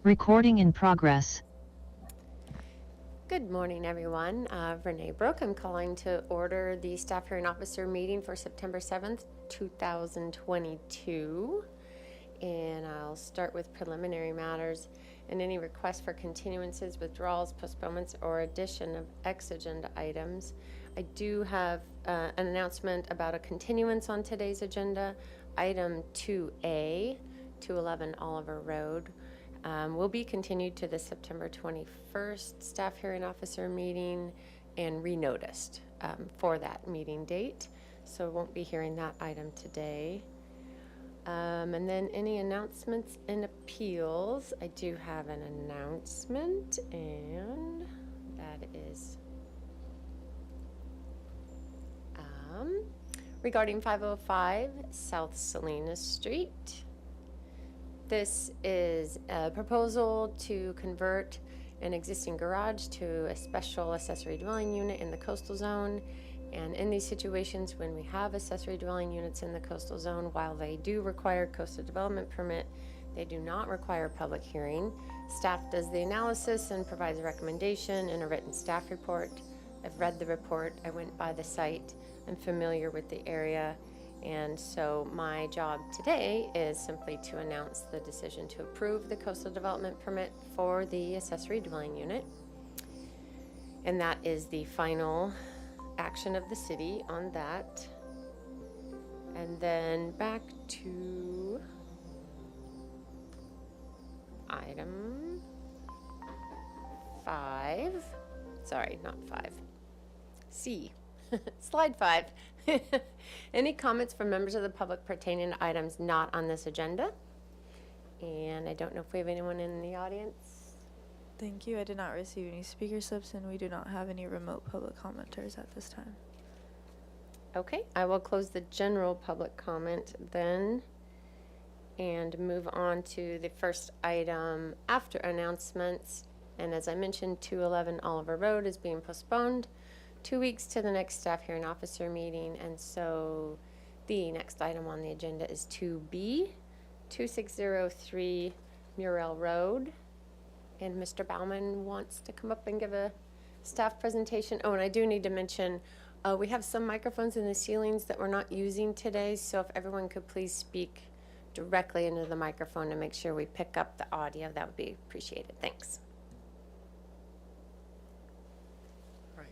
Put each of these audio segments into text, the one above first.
Recording in progress. Good morning, everyone. Renee Brooke. I'm calling to order the staff hearing officer meeting for September 7th, 2022. And I'll start with preliminary matters and any requests for continuances, withdrawals, postponements, or addition of ex-agenda items. I do have an announcement about a continuance on today's agenda. Item 2A, 211 Oliver Road, will be continued to the September 21st staff hearing officer meeting and renoticed for that meeting date. So won't be hearing that item today. And then any announcements and appeals. I do have an announcement, and that is regarding 505 South Salinas Street. This is a proposal to convert an existing garage to a special accessory dwelling unit in the coastal zone. And in these situations, when we have accessory dwelling units in the coastal zone, while they do require coastal development permit, they do not require public hearing. Staff does the analysis and provides a recommendation in a written staff report. I've read the report. I went by the site. I'm familiar with the area. And so my job today is simply to announce the decision to approve the coastal development permit for the accessory dwelling unit. And that is the final action of the city on that. And then back to item 5. Sorry, not 5. C. Slide 5. Any comments from members of the public pertaining to items not on this agenda? And I don't know if we have anyone in the audience. Thank you. I did not receive any speaker slips, and we do not have any remote public commenters at this time. Okay, I will close the general public comment then and move on to the first item after announcements. And as I mentioned, 211 Oliver Road is being postponed 2 weeks to the next staff hearing officer meeting. And so the next item on the agenda is 2B, 2603 Murrell Road. And Mr. Bauman wants to come up and give a staff presentation. Oh, and I do need to mention, we have some microphones in the ceilings that we're not using today. So if everyone could please speak directly into the microphone to make sure we pick up the audio, that would be appreciated. Thanks.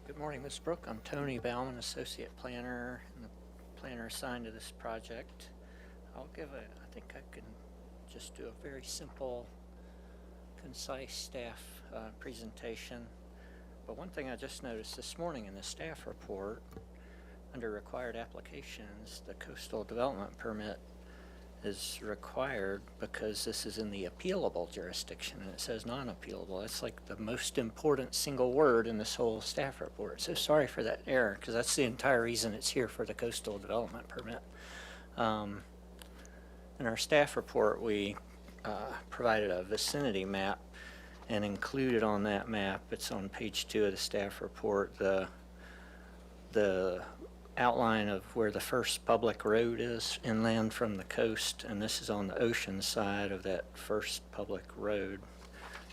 Good morning, Ms. Brooke. I'm Tony Bauman, Associate Planner and the planner assigned to this project. I think I can just do a very simple, concise staff presentation. But one thing I just noticed this morning in the staff report, under required applications, the coastal development permit is required because this is in the appealable jurisdiction, and it says non-appealable. That's like the most important single word in this whole staff report. So sorry for that error, because that's the entire reason it's here for the coastal development permit. In our staff report, we provided a vicinity map and included on that map, it's on page 2 of the staff report, the outline of where the first public road is inland from the coast, and this is on the ocean side of that first public road.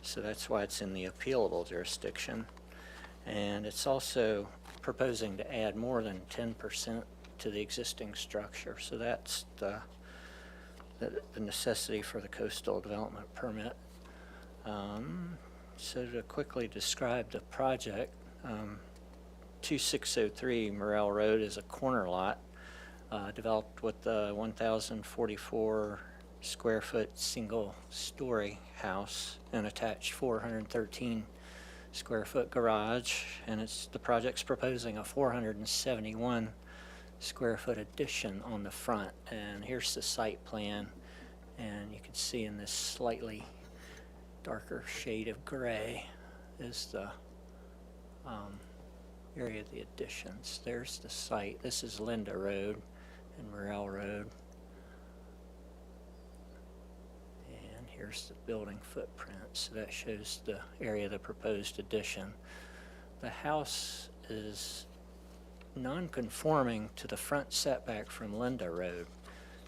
So that's why it's in the appealable jurisdiction. And it's also proposing to add more than 10% to the existing structure. So that's the necessity for the coastal development permit. So to quickly describe the project, 2603 Murrell Road is a corner lot developed with a 1,044 square foot single story house and attached 413 square foot garage, and the project's proposing a 471 square foot addition on the front. And here's the site plan, and you can see in this slightly darker shade of gray is the area of the additions. There's the site. This is Linda Road and Murrell Road. And here's the building footprint. So that shows the area of the proposed addition. The house is non-conforming to the front setback from Linda Road.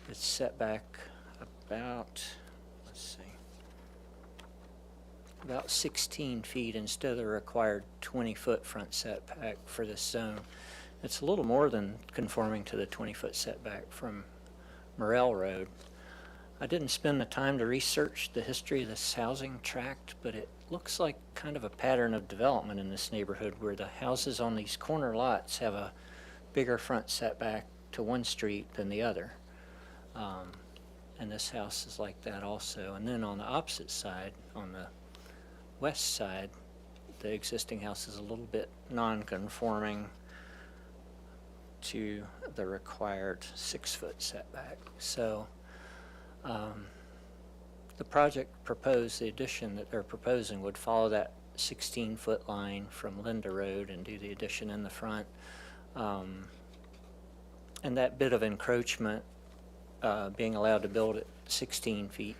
It's set back about, let's see, about 16 feet instead of the required 20-foot front setback for this zone. It's a little more than conforming to the 20-foot setback from Morel Road. I didn't spend the time to research the history of this housing tract, but it looks like kind of a pattern of development in this neighborhood where the houses on these corner lots have a bigger front setback to one street than the other. And this house is like that also. And then on the opposite side, on the west side, the existing house is a little bit non-conforming to the required 6-foot setback. So the project proposed, the addition that they're proposing would follow that 16-foot line from Linda Road and do the addition in the front. And that bit of encroachment, being allowed to build at 16 feet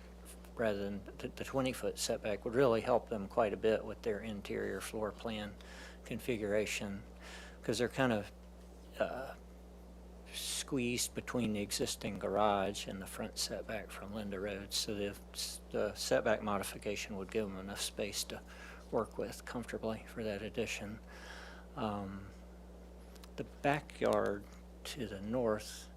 rather than the 20-foot setback, would really help them quite a bit with their interior floor plan configuration, because they're kind of squeezed between the existing garage and the front setback from Linda Road. So the setback modification would give them enough space to work with comfortably for that addition. The backyard to the north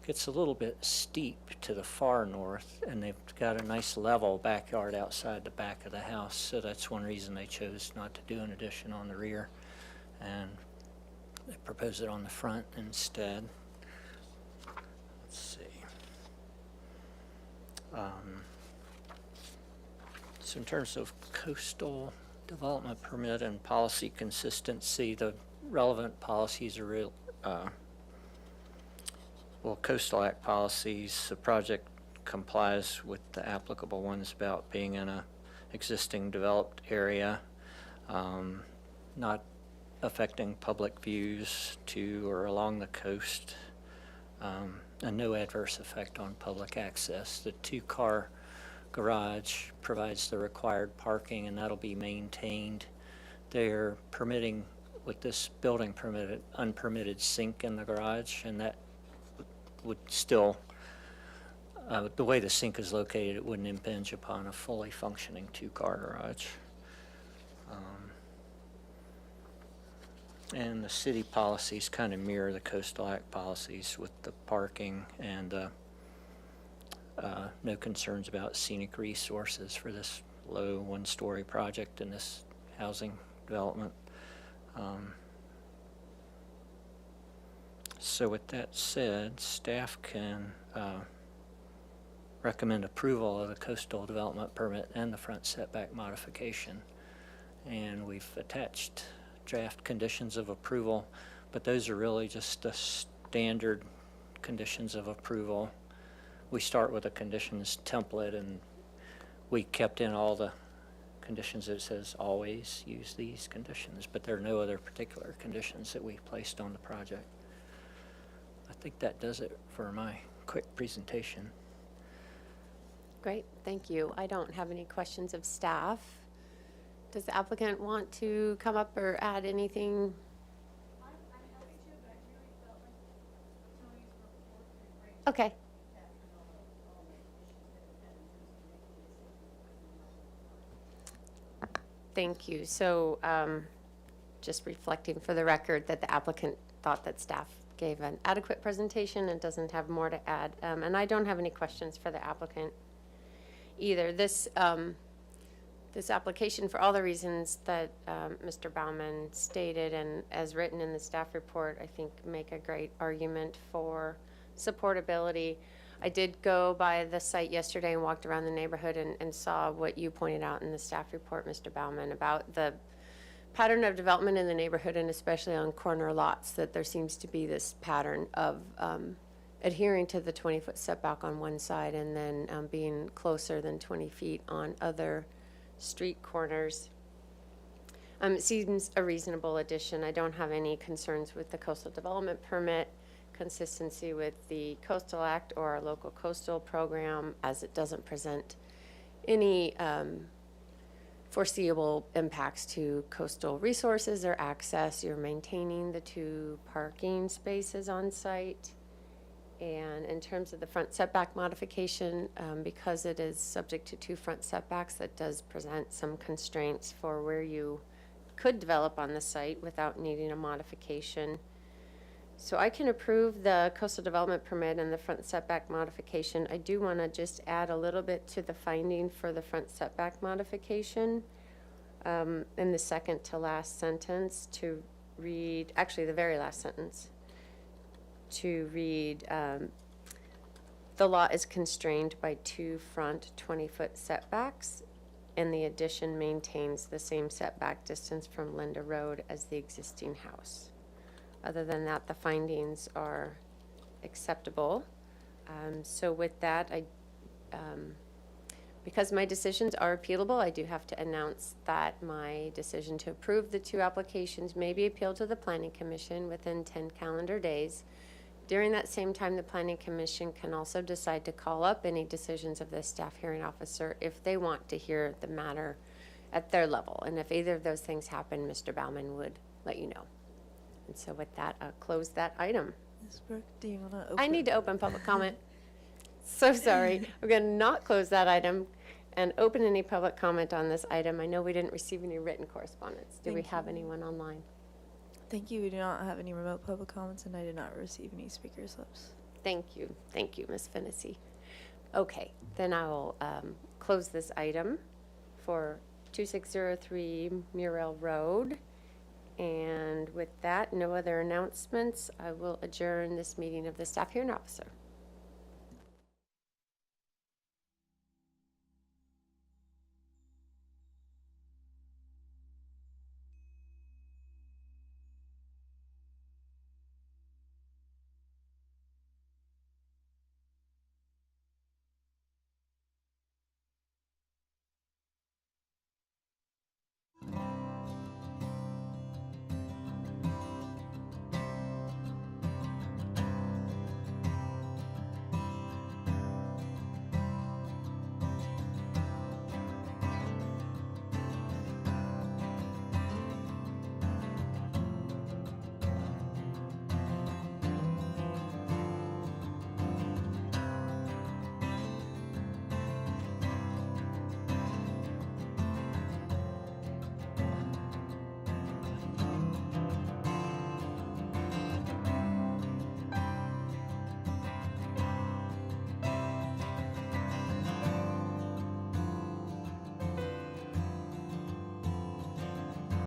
gets a little bit steep to the far north, and they've got a nice level backyard outside the back of the house, so that's one reason they chose not to do an addition on the rear, and they propose it on the front instead. Let's see. So in terms of coastal development permit and policy consistency, the relevant policies are real. Well, Coastal Act policies, the project complies with the applicable ones about being in a existing developed area, not affecting public views to or along the coast, and no adverse effect on public access. The 2-car garage provides the required parking, and that'll be maintained. They're permitting, with this building permit, unpermitted sink in the garage, and that would still, the way the sink is located, it wouldn't impinge upon a fully functioning 2-car garage. And the city policies kind of mirror the Coastal Act policies with the parking and no concerns about scenic resources for this low 1-story project in this housing development. So with that said, staff can recommend approval of the coastal development permit and the front setback modification. And we've attached draft conditions of approval, but those are really just the standard conditions of approval. We start with a conditions template, and we kept in all the conditions that says always use these conditions, but there are no other particular conditions that we placed on the project. I think that does it for my quick presentation. Great, thank you. I don't have any questions of staff. Does the applicant want to come up or add anything? I'm happy to, but I really felt like Tony's report did a great job Okay, capturing all the issues that we've had in terms of making this. thank you. So just reflecting for the record that the applicant thought that staff gave an adequate presentation and doesn't have more to add. And I don't have any questions for the applicant either. This application, for all the reasons that Mr. Baumann stated and as written in the staff report, I think make a great argument for supportability. I did go by the site yesterday and walked around the neighborhood and saw what you pointed out in the staff report, Mr. Baumann, about the pattern of development in the neighborhood, and especially on corner lots, that there seems to be this pattern of adhering to the 20-foot setback on one side and then being closer than 20 feet on other street corners. It seems a reasonable addition. I don't have any concerns with the coastal development permit, consistency with the Coastal Act or our local coastal program, as it doesn't present any foreseeable impacts to coastal resources or access. You're maintaining the 2 parking spaces on site. And in terms of the front setback modification, because it is subject to 2 front setbacks, that does present some constraints for where you could develop on the site without needing a modification. So I can approve the coastal development permit and the front setback modification. I do want to just add a little bit to the finding for the front setback modification in the second to last sentence to read, actually the very last sentence, to read, the lot is constrained by 2 front 20-foot setbacks, and the addition maintains the same setback distance from Linda Road as the existing house. Other than that, the findings are acceptable. So with that, because my decisions are appealable, I do have to announce that my decision to approve the 2 applications may be appealed to the Planning Commission within 10 calendar days. During that same time, the Planning Commission can also decide to call up any decisions of the staff hearing officer if they want to hear the matter at their level. And if either of those things happen, Mr. Bauman would let you know. And so with that, I'll close that item. Ms. Brooke, do you want to open? I need to open public comment. So sorry. We're going to not close that item and open any public comment on this item. I know we didn't receive any written correspondence. Do we Thank have you. anyone online? Thank you. We do not have any remote public comments, and I did not receive any speaker slips. Thank you. Thank you, Ms. Fennessy. Okay, then I will close this item for 2603 Murrell Road. And with that, no other announcements. I will adjourn this meeting of the staff hearing officer.